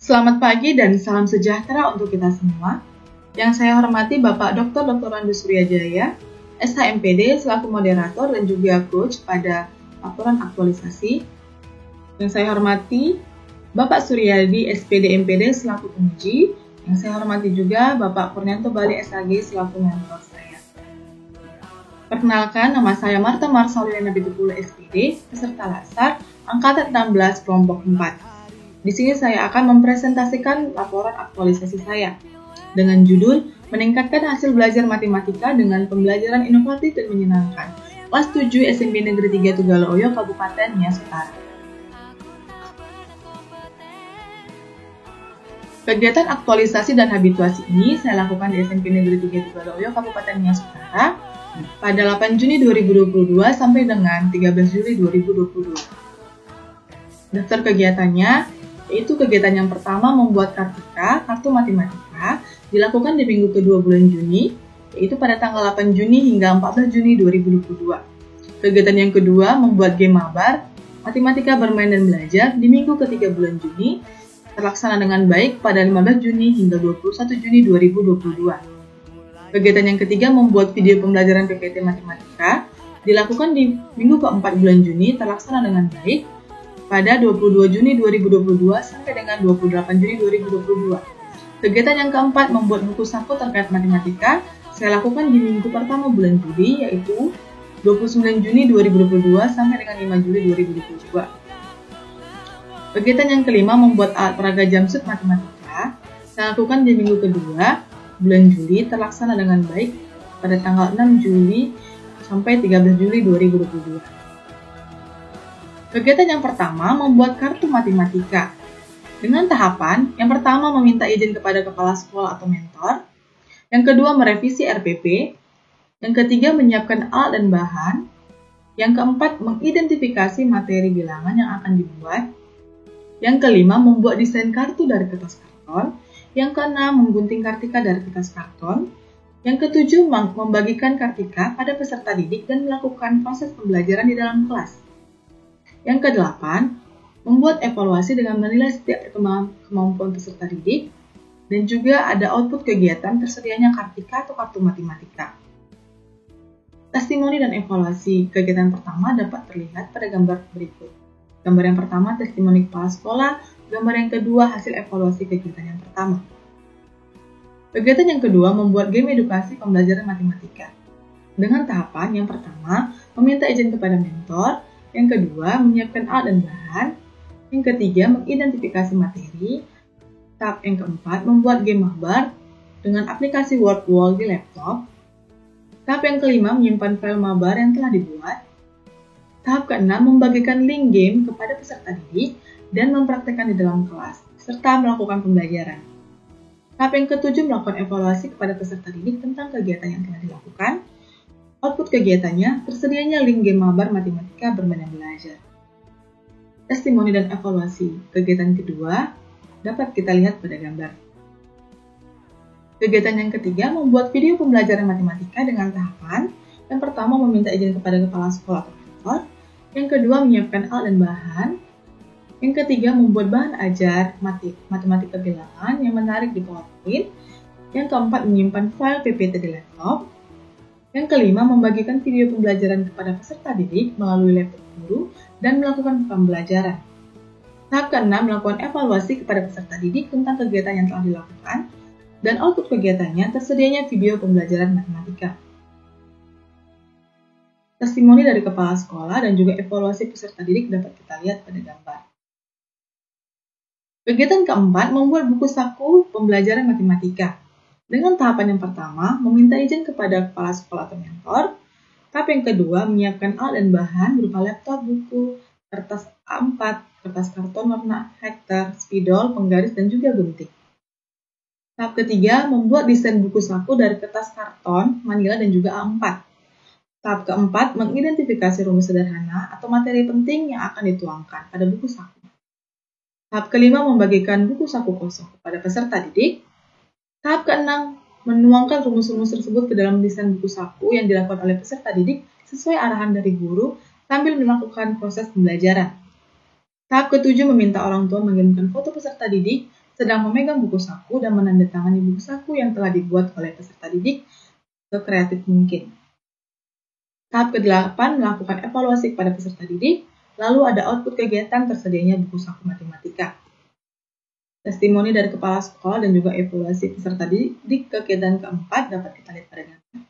Selamat pagi dan salam sejahtera untuk kita semua. Yang saya hormati Bapak Dr. Randus Suryajaya, SHMPD selaku moderator dan juga coach pada laporan aktualisasi. Yang saya hormati Bapak Suryadi, SPD MPD selaku penguji. Yang saya hormati juga Bapak Purnianto Bali SAG selaku mentor saya. Perkenalkan, nama saya Marta Marsalina Bitupulu SPD, peserta Lasar Angkatan 16 kelompok 4. Di sini saya akan mempresentasikan laporan aktualisasi saya dengan judul Meningkatkan Hasil Belajar Matematika dengan Pembelajaran Inovatif dan Menyenangkan. Kelas 7 SMP Negeri 3 Tugaloyo, Kabupaten Nias Utara. Kegiatan aktualisasi dan habituasi ini saya lakukan di SMP Negeri 3 Tugaloyo, Kabupaten Nias Utara pada 8 Juni 2022 sampai dengan 13 Juli 2022. Daftar kegiatannya yaitu kegiatan yang pertama membuat kartu matematika, dilakukan di minggu kedua bulan Juni, yaitu pada tanggal 8 Juni hingga 14 Juni 2022. Kegiatan yang kedua membuat game mabar, matematika bermain dan belajar di minggu ketiga bulan Juni, terlaksana dengan baik pada 15 Juni hingga 21 Juni 2022. Kegiatan yang ketiga membuat video pembelajaran PPT matematika, dilakukan di minggu keempat bulan Juni, terlaksana dengan baik pada 22 Juni 2022 sampai dengan 28 Juni 2022. Kegiatan yang keempat membuat buku saku terkait matematika saya lakukan di minggu pertama bulan Juli, yaitu 29 Juni 2022 sampai dengan 5 Juli 2022. Kegiatan yang kelima membuat alat peraga jamsut matematika saya lakukan di minggu kedua bulan Juli, terlaksana dengan baik pada tanggal 6 Juli sampai 13 Juli 2022. Kegiatan yang pertama membuat kartu matematika. Dengan tahapan, yang pertama meminta izin kepada kepala sekolah atau mentor, yang kedua merevisi RPP, yang ketiga menyiapkan alat dan bahan, yang keempat mengidentifikasi materi bilangan yang akan dibuat, yang kelima membuat desain kartu dari kertas karton, yang keenam menggunting kartika dari kertas karton, yang ketujuh membagikan kartika pada peserta didik dan melakukan proses pembelajaran di dalam kelas. Yang kedelapan, membuat evaluasi dengan menilai setiap perkembangan kemampuan peserta didik, dan juga ada output kegiatan tersedianya kartika atau kartu matematika. Testimoni dan evaluasi kegiatan pertama dapat terlihat pada gambar berikut. Gambar yang pertama, testimoni kepala sekolah. Gambar yang kedua, hasil evaluasi kegiatan yang pertama. Kegiatan yang kedua, membuat game edukasi pembelajaran matematika. Dengan tahapan, yang pertama, meminta izin kepada mentor. Yang kedua, menyiapkan alat dan bahan. Yang ketiga, mengidentifikasi materi. Tahap yang keempat, membuat game mabar dengan aplikasi Word Wall di laptop. Tahap yang kelima, menyimpan file mabar yang telah dibuat. Tahap keenam, membagikan link game kepada peserta didik dan mempraktekkan di dalam kelas, serta melakukan pembelajaran. Tahap yang ketujuh, melakukan evaluasi kepada peserta didik tentang kegiatan yang telah dilakukan. Output kegiatannya, tersedianya link game mabar matematika bermain dan belajar. Testimoni dan evaluasi kegiatan kedua dapat kita lihat pada gambar. Kegiatan yang ketiga membuat video pembelajaran matematika dengan tahapan. Yang pertama meminta izin kepada kepala sekolah atau mentor. Yang kedua menyiapkan alat dan bahan. Yang ketiga membuat bahan ajar matematika bilangan yang menarik di PowerPoint. Yang keempat menyimpan file PPT di laptop. Yang kelima, membagikan video pembelajaran kepada peserta didik melalui laptop guru dan melakukan pembelajaran. Tahap keenam, melakukan evaluasi kepada peserta didik tentang kegiatan yang telah dilakukan dan output kegiatannya tersedianya video pembelajaran matematika. Testimoni dari kepala sekolah dan juga evaluasi peserta didik dapat kita lihat pada gambar. Kegiatan keempat, membuat buku saku pembelajaran matematika. Dengan tahapan yang pertama, meminta izin kepada kepala sekolah atau mentor. Tahap yang kedua, menyiapkan alat dan bahan berupa laptop, buku, kertas A4, kertas karton warna hektar, spidol, penggaris, dan juga gunting. Tahap ketiga, membuat desain buku saku dari kertas karton, manila, dan juga A4. Tahap keempat, mengidentifikasi rumus sederhana atau materi penting yang akan dituangkan pada buku saku. Tahap kelima, membagikan buku saku kosong kepada peserta didik. Tahap keenam, menuangkan rumus-rumus tersebut ke dalam desain buku saku yang dilakukan oleh peserta didik sesuai arahan dari guru sambil melakukan proses pembelajaran. Tahap ketujuh, meminta orang tua mengirimkan foto peserta didik sedang memegang buku saku dan menandatangani buku saku yang telah dibuat oleh peserta didik sekreatif mungkin. Tahap ke-8 melakukan evaluasi kepada peserta didik, lalu ada output kegiatan tersedianya buku saku matematika. Testimoni dari kepala sekolah dan juga evaluasi peserta didik kegiatan keempat dapat kita lihat pada gambar.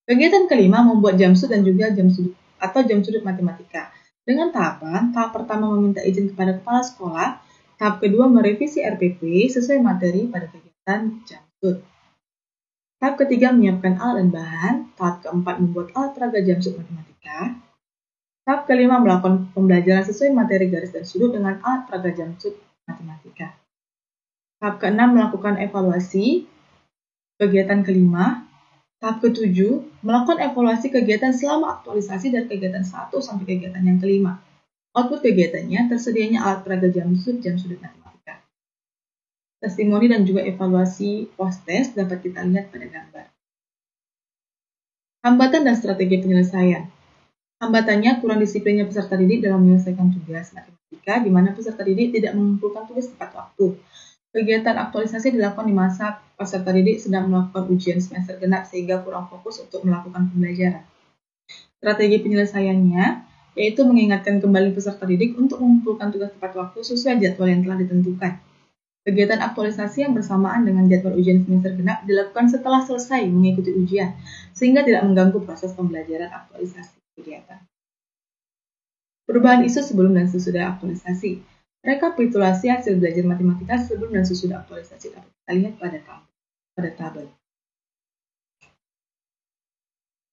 Kegiatan kelima membuat jam sudut dan juga jam sudut matematika. Dengan tahapan, tahap pertama meminta izin kepada kepala sekolah, tahap kedua merevisi RPP sesuai materi pada kegiatan jam sudut. Tahap ketiga menyiapkan alat dan bahan, tahap keempat membuat alat peraga jam sudut matematika. Tahap kelima melakukan pembelajaran sesuai materi garis dan sudut dengan alat peraga jam sudut matematika. Tahap keenam melakukan evaluasi kegiatan kelima. Tahap ketujuh melakukan evaluasi kegiatan selama aktualisasi dari kegiatan 1 sampai kegiatan yang kelima. Output kegiatannya tersedianya alat peraga jam sudut matematika. Testimoni dan juga evaluasi post-test dapat kita lihat pada gambar. Hambatan dan strategi penyelesaian. Hambatannya kurang disiplinnya peserta didik dalam menyelesaikan tugas matematika, di mana peserta didik tidak mengumpulkan tugas tepat waktu. Kegiatan aktualisasi dilakukan di masa peserta didik sedang melakukan ujian semester genap sehingga kurang fokus untuk melakukan pembelajaran. Strategi penyelesaiannya yaitu mengingatkan kembali peserta didik untuk mengumpulkan tugas tepat waktu sesuai jadwal yang telah ditentukan. Kegiatan aktualisasi yang bersamaan dengan jadwal ujian semester genap dilakukan setelah selesai mengikuti ujian, sehingga tidak mengganggu proses pembelajaran aktualisasi kegiatan. Perubahan isu sebelum dan sesudah aktualisasi. Rekapitulasi hasil belajar matematika sebelum dan sesudah aktualisasi dapat kita lihat pada tabel.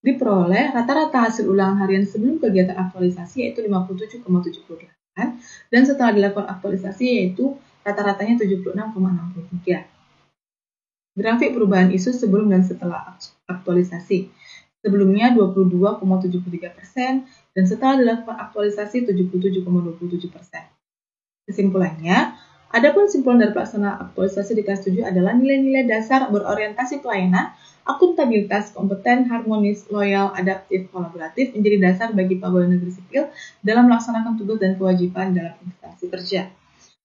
Diperoleh rata-rata hasil ulangan harian sebelum kegiatan aktualisasi yaitu 57,78 dan setelah dilakukan aktualisasi yaitu rata-ratanya 76,63. Grafik perubahan isu sebelum dan setelah aktualisasi. Sebelumnya 22,73% dan setelah dilakukan aktualisasi 77,27%. Kesimpulannya, adapun kesimpulan dari pelaksanaan aktualisasi di kelas 7 adalah nilai-nilai dasar berorientasi pelayanan, akuntabilitas, kompeten, harmonis, loyal, adaptif, kolaboratif menjadi dasar bagi pegawai negeri sipil dalam melaksanakan tugas dan kewajiban dalam instansi kerja.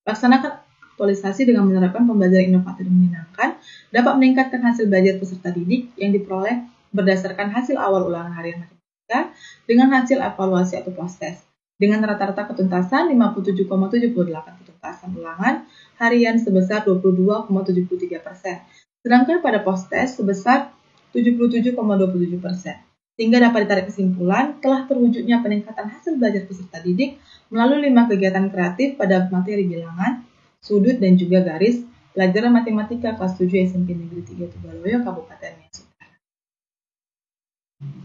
Laksanakan aktualisasi dengan menerapkan pembelajaran inovatif dan menyenangkan dapat meningkatkan hasil belajar peserta didik yang diperoleh berdasarkan hasil awal ulangan harian matematika dengan hasil evaluasi atau post-test. Dengan rata-rata ketuntasan 57,78 ketuntasan ulangan harian sebesar 22,73%. Sedangkan pada post-test sebesar 77,27%. Sehingga dapat ditarik kesimpulan telah terwujudnya peningkatan hasil belajar peserta didik melalui 5 kegiatan kreatif pada materi bilangan, sudut dan juga garis pelajaran matematika kelas 7 SMP Negeri 3 Tegalwayo Kabupaten Nias Utara.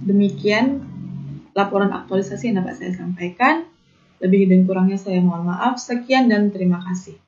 Demikian laporan aktualisasi yang dapat saya sampaikan. Lebih dan kurangnya saya mohon maaf. Sekian dan terima kasih.